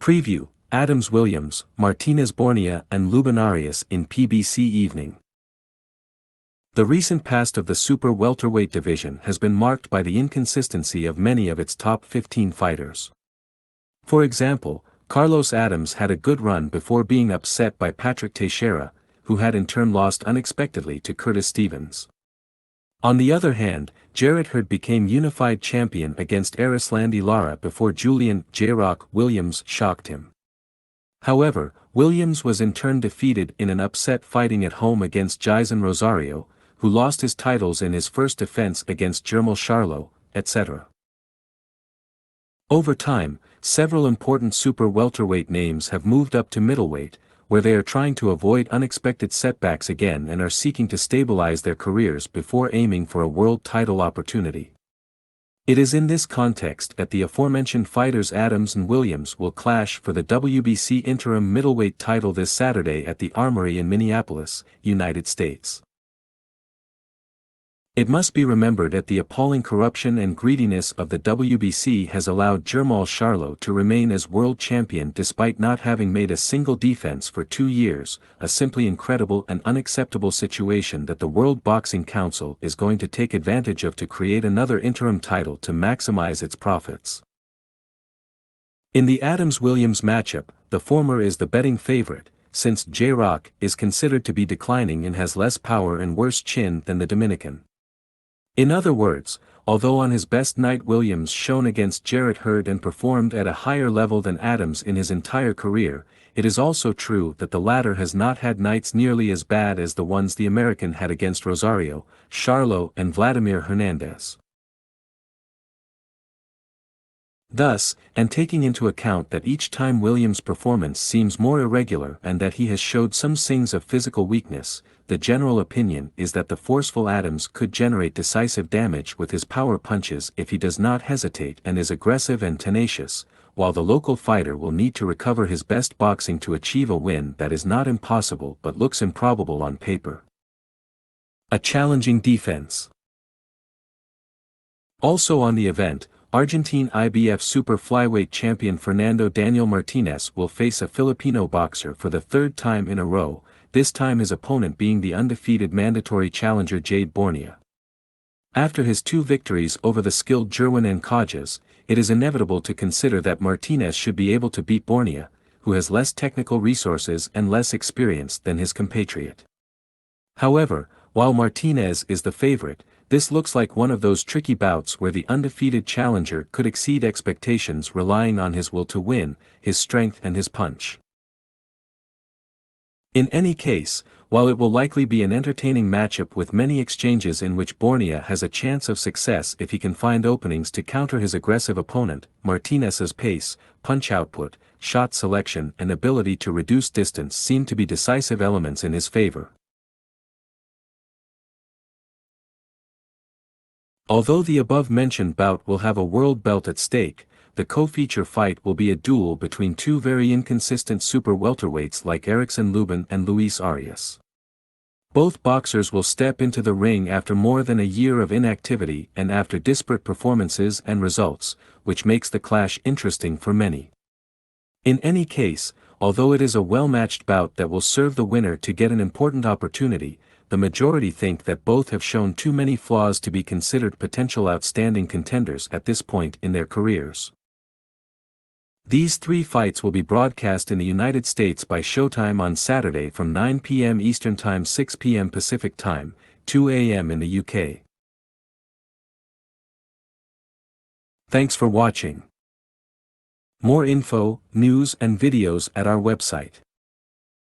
Preview: Adams-Williams, Martínez-Bornea and Lubin-Arias in PBC evening. The recent past of the super welterweight division has been marked by the inconsistency of many of its top 15 fighters. For example, Carlos Adams had a good run before being upset by Patrick Teixeira, who had in turn lost unexpectedly to Curtis Stevens. On the other hand, Jarrett Hurd became unified champion against Erislandy Lara before Julian "J-Rock" Williams shocked him. However, Williams was in turn defeated in an upset fighting at home against Jason Rosario, who lost his titles in his first defense against Jermall Charlo, etc. Over time, several important super welterweight names have moved up to middleweight, where they are trying to avoid unexpected setbacks again and are seeking to stabilize their careers before aiming for a world title opportunity. It is in this context that the aforementioned fighters Adams and Williams will clash for the WBC interim middleweight title this Saturday at the Armory in Minneapolis, United States. It must be remembered that the appalling corruption and greediness of the WBC has allowed Jermall Charlo to remain as world champion despite not having made a single defense for 2 years, a simply incredible and unacceptable situation that the World Boxing Council is going to take advantage of to create another interim title to maximize its profits. In the Adams-Williams matchup, the former is the betting favorite, since J-Rock is considered to be declining and has less power and worse chin than the Dominican. In other words, although on his best night Williams shone against Jarrett Hurd and performed at a higher level than Adams in his entire career, it is also true that the latter has not had nights nearly as bad as the ones the American had against Rosario, Charlo and Vladimir Hernandez. Thus, and taking into account that each time Williams' performance seems more irregular and that he has showed some signs of physical weakness, the general opinion is that the forceful Adams could generate decisive damage with his power punches if he does not hesitate and is aggressive and tenacious, while the local fighter will need to recover his best boxing to achieve a win that is not impossible but looks improbable on paper. A challenging defense. Also on the event, Argentine IBF super flyweight champion Fernando Daniel Martinez will face a Filipino boxer for the third time in a row, this time his opponent being the undefeated mandatory challenger Jade Bornea. After his 2 victories over the skilled Jerwin Nkajas, it is inevitable to consider that Martinez should be able to beat Bornea, who has less technical resources and less experience than his compatriot. However, while Martinez is the favorite, this looks like one of those tricky bouts where the undefeated challenger could exceed expectations relying on his will to win, his strength and his punch. In any case, while it will likely be an entertaining matchup with many exchanges in which Bornea has a chance of success if he can find openings to counter his aggressive opponent, Martinez's pace, punch output, shot selection and ability to reduce distance seem to be decisive elements in his favor. Although the above-mentioned bout will have a world belt at stake, the co-feature fight will be a duel between 2 very inconsistent super welterweights like Erickson Lubin and Luis Arias. Both boxers will step into the ring after more than a year of inactivity and after disparate performances and results, which makes the clash interesting for many. In any case, although it is a well-matched bout that will serve the winner to get an important opportunity, the majority think that both have shown too many flaws to be considered potential outstanding contenders at this point in their careers. These 3 fights will be broadcast in the United States by Showtime on Saturday from 9 p.m. Eastern Time 6 p.m. Pacific Time, 2 a.m. in the UK. Thanks for watching. More info, news and videos at our website.